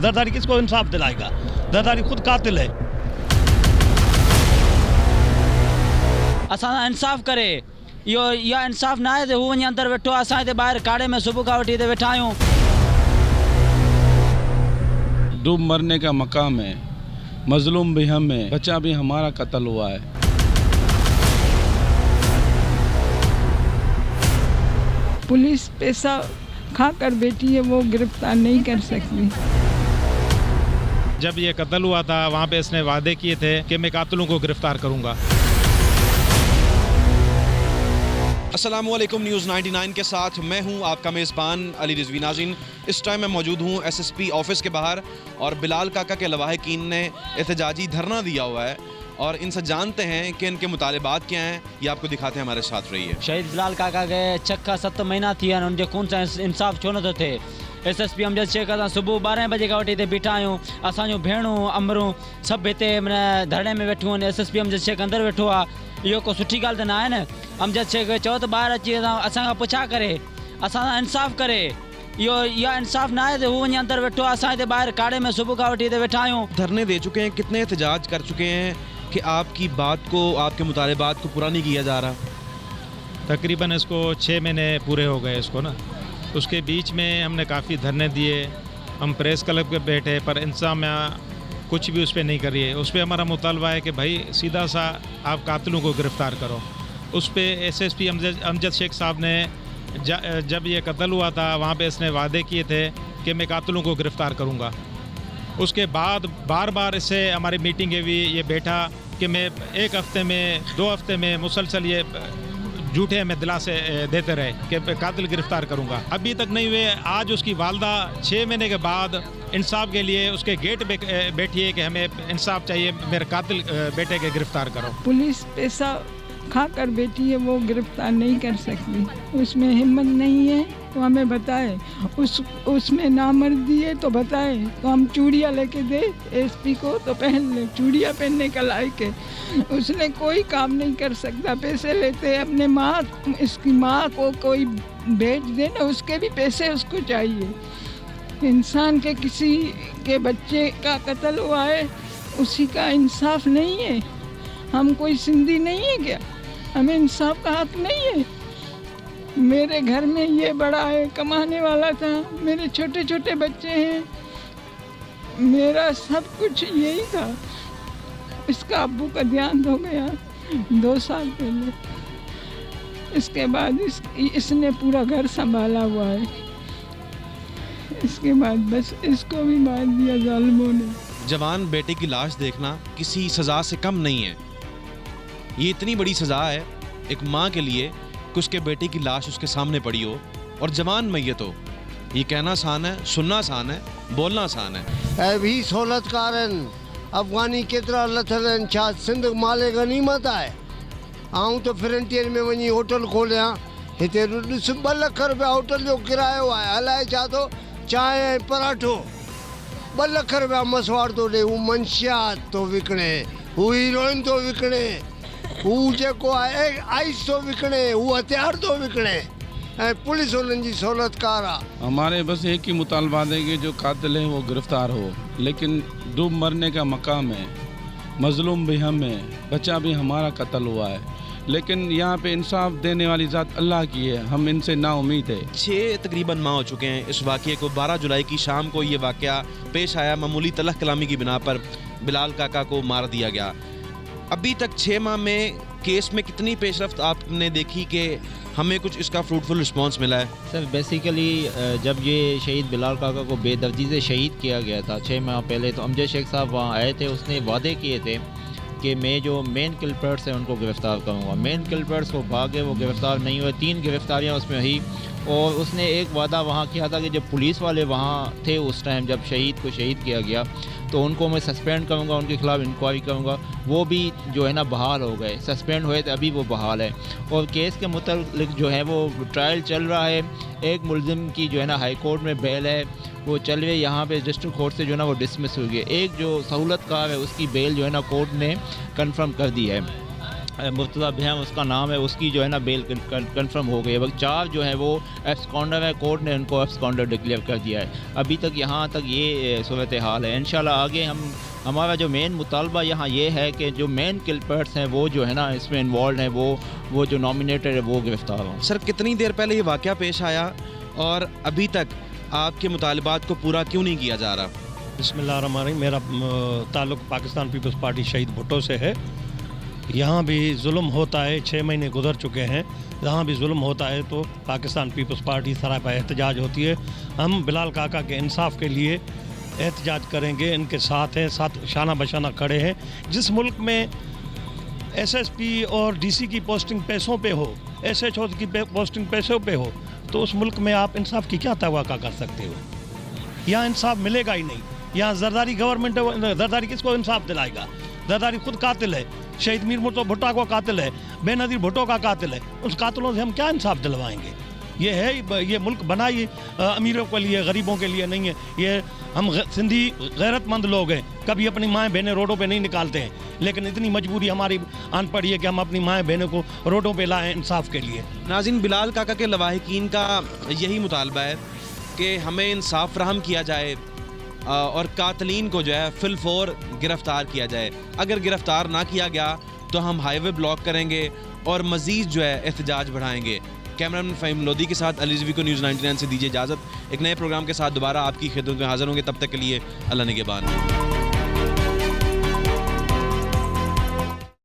जरदारी किसको इंसाफ दिलाएगा? जरदारी खुद कातिल है। असां इंसाफ़ करे इहो इहा इंसाफ़ ना आहे त हू वञी अंदरि वेठो आहे, असां हिते ॿाहिरि काड़े में सुबुह खां वठी हिते वेठा आहियूं। डूब मरने का मकाम है, मजलूम भी हम है, बच्चा भी हमारा कत्ल हुआ है। पुलिस पैसा खाकर बेटी है वो गिरफ्तार नहीं कर सकती। जब ये कत्ल हुआ था वहाँ पे इसने वादे किए थे कि मैं कातिलों को गिरफ्तार करूँगा। अस्सलामुअलैकुम न्यूज़ 99 के साथ मैं हूं आपका मेज़बान अली रिजवी। नाज़रीन, इस टाइम मैं मौजूद हूं एसएसपी ऑफिस के बाहर और बिलाल काका के लवाहिकीन ने एहतजाजी धरना दिया हुआ है और इनसे जानते हैं कि इनके मुतालिबात क्या हैं। ये आपको दिखाते हैं, हमारे साथ रहिए। शहीद बिलाल काका के 6 खां 7 महीना थी आहिनि, उनजे खून सां इंसाफ़ छो नथो थिए? एसएसपी अमजद शेख असां सुबुह 12 बजे खां वठी हिते बीठा आहियूं। असांजूं भेणूं अमरूं सभु हिते माना धरणे में वेठियूं आहिनि। एसएसपी अमजद शेख अंदरि वेठो आहे। इहो को सुठी ॻाल्हि त न आहे न। अमजद शेख चओ त ॿाहिरि अची असांखां पुछा करे, असां सां इंसाफ़ करे। इहा इंसाफ़ ना आहे त हू वञी अंदरि वेठो आहे, असां हिते ॿाहिरि काड़े में सुबुह खां वठी हिते वेठा आहियूं। धरने दे चुके हैं, कितने एहतजाज कर चुके हैं कि आपकी बात को, आपके मुतालिबात को पूरा नहीं किया जा रहा? तकरीबन इसको 6 महीने पूरे हो गए इसको ना। उसके बीच में हमने काफ़ी धरने दिए, हम प्रेस क्लब पे बैठे, पर इंतजामिया कुछ भी उस पर नहीं करिए। उस पर हमारा मुतालबा है कि भाई सीधा सा आप कातिलों को गिरफ़्तार करो। उस पर एसएसपी अमजद शेख साहब ने जब ये कत्ल हुआ था वहाँ पे इसने वादे किए थे कि मैं कातिलों को गिरफ़्तार करूँगा। उसके बाद बार बार इससे हमारी मीटिंगें हुई, ये बैठा कि मैं 1 हफ़्ते में 2 हफ़्ते में मुसलसल ये झूठे में दिलासे देते रहे कि कातिल गिरफ्तार करूंगा। अभी तक नहीं हुए। आज उसकी वालदा 6 महीने के बाद इंसाफ के लिए उसके गेट बैठी है कि हमें इंसाफ चाहिए, मेरे कातिल बेटे के गिरफ्तार करो। पुलिस पैसा खाकर बेटी है वो गिरफ्तार नहीं कर सकती, उसमें हिम्मत नहीं है तो हमें बताए। उसमें नामर्दी है तो बताए, तो हम चूड़ियाँ लेके दे एसपी को तो पहन ले। चूड़ियाँ पहनने का लायक है, उसने कोई काम नहीं कर सकता। पैसे लेते अपने माँ, इसकी माँ को कोई भेज दे ना, उसके भी पैसे उसको चाहिए। इंसान के किसी के बच्चे का कत्ल हुआ है, उसी का इंसाफ नहीं है। हम कोई सिंधी नहीं है क्या? हमें इंसाफ का हक नहीं है? मेरे घर में ये बड़ा है, कमाने वाला था, मेरे छोटे छोटे बच्चे हैं, मेरा सब कुछ यही था। इसका अब्बू का देहांत हो गया 2 साल पहले। इसके बाद इसने पूरा घर संभाला हुआ है। इसके बाद बस इसको भी मार दिया जालिमों ने। जवान बेटे की लाश देखना किसी सज़ा से कम नहीं है। ये इतनी बड़ी सज़ा है एक माँ के लिए कि उसके बेटे की लाश उसके सामने पड़ी हो और जवान मैयत हो। ये कहना आसान है, सुनना आसान है, बोलना आसान है। ऐं भी सहूलत कारनि अफ़गानी केतिरा लथल आहिनि, छा सिंध माले गनीमत आहे? आऊं तो फ्रंटियर में वञी होटल खोलियां, हिते ॾिस 2 लख रुपया होटल जो किरायो आहे। हलाए छा थो, चांहि ऐं पराठो 2 लख रुपया मसवाड़ थो ॾे। हू मंशियात थो विकिणे, हू हीरोइन थो विकिणे, हू जेको आहे आइस थो विकिणे, हू हथियार थो विकिणे, ऐं पुलिस उन्हनि जी सहूलतकार आहे। हमारे बस एक ही मुतालबा है कि जो कातिल है वो गिरफ्तार हो, लेकिन डूब मरने का मकाम है, मजलूम भी हम है, बच्चा भी हमारा कत्ल हुआ है। लेकिन यहाँ पे इंसाफ देने वाली ज़ात अल्लाह की है, हम इनसे नाउमीद है। 6 तकरीबन माह हो चुके हैं इस वाक़े को। 12 जुलाई की शाम को ये वाक़या पेश आया। मामूली तलख कलामी की बिना पर बिलाल काका को मार दिया गया। अभी तक 6 माह में केस में कितनी पेशरफ्त आपने देखी कि हमें कुछ इसका फ्रूटफुल रिस्पांस मिला है? सर बेसिकली जब ये शहीद बिलाल काका को बेदर्दी से शहीद किया गया था 6 माह पहले, तो अमजद शेख साहब वहाँ आए थे। उसने वादे किए थे कि मैं जो मेन किल्पर्ट्स हैं उनको गिरफ़्तार करूँगा। मेन किल्पर्ट्स को भागे, वो गिरफ़्तार नहीं हुए। 3 गिरफ़्तारियाँ उसमें हुई। और उसने एक वादा वहाँ किया था कि जब पुलिस वाले वहाँ थे उस टाइम जब शहीद को शहीद किया गया, तो उनको मैं सस्पेंड करूँगा, उनके खिलाफ़ इंक्वायरी करूँगा। वो भी जो है ना बहाल हो गए, सस्पेंड हुए थे, अभी वो बहाल है। और केस के मुताबिक जो है वो ट्रायल चल रहा है। एक मुलजिम की जो है ना हाई कोर्ट में बेल है, वो चल रही है। यहाँ पे डिस्ट्रिक्ट कोर्ट से जो है ना वो डिसमिस हुई है। एक जो सहूलतकार है उसकी बेल जो है ना कोर्ट ने कंफर्म कर दी है। मुर्तज़ा बिहम उसका नाम है, उसकी जो है ना बेल कंफर्म हो गई है। वक्त 4 जो है वो एब्सकॉन्डर है, कोर्ट ने उनको एब्सकॉन्डर डिक्लेयर कर दिया है। अभी तक यहाँ तक ये सूरत हाल है। इंशाल्लाह आगे हमारा जो मेन मुतालबा यहाँ ये है कि जो मेन किलपर्ट्स हैं वो जो है ना इसमें इन्वॉल्व हैं, वो जो नॉमिनेटेड है वो गिरफ्तार हों। सर, कितनी देर पहले ये वाक़या पेश आया और अभी तक आपके मुतालबात को पूरा क्यों नहीं किया जा रहा? बिस्मिल्लाहिर्रहमानिर्रहीम। मेरा ताल्लुक़ पाकिस्तान पीपल्स पार्टी शहीद भुट्टो से है। यहाँ भी जुल्म होता है, 6 महीने गुजर चुके हैं। जहाँ भी जुल्म होता है तो पाकिस्तान पीपल्स पार्टी सरापा एहतजाज होती है। हम बिलाल काका के इंसाफ के लिए एहतजाज करेंगे, इनके साथ हैं, साथ शाना बशाना खड़े हैं। जिस मुल्क में SSP और DC की पोस्टिंग पैसों पे हो, SHO की पोस्टिंग पैसों पे हो, तो उस मुल्क में आप इंसाफ की क्या तवक्को कर सकते हो? यहाँ इंसाफ मिलेगा ही नहीं। यहाँ जरदारी गवर्नमेंट है, जरदारी किसको इंसाफ दिलाएगा? जरदारी खुद कातिल है, शहीद मीर मुर्तज़ा भुट्टो का कातिल है, बेनज़ीर भुट्टो का कातिल है। उस कातिलों से हम क्या इंसाफ दिलवाएंगे? ये मुल्क बना ही अमीरों के लिए, गरीबों के लिए नहीं है। ये हम सिंधी गैरतमंद लोग हैं, कभी अपनी माएँ बहनें रोडों पे नहीं निकालते हैं, लेकिन इतनी मजबूरी हमारी आन पड़ी है कि हम अपनी माएँ बहनों को रोडों पे लाएँ इंसाफ के लिए। नाज़रीन, बिलाल काका के लवाहिकीन का यही मुतालबा है कि हमें इंसाफ फराहम किया जाए और कातलीन को जो है फिलफौर गिरफ़्तार किया जाए। अगर गिरफ़्तार ना किया गया तो हम हाईवे ब्लॉक करेंगे और मज़ीद जो है एहतजाज बढ़ाएंगे। कैमरामैन फ़हीम लोधी के साथ अली रिज़वी को न्यूज़ 99 से दीजिए इजाज़त। एक नए प्रोग्राम के साथ दोबारा आपकी खिदमत में हाज़िर होंगे। तब तक के लिए अल्लाह निगहबान।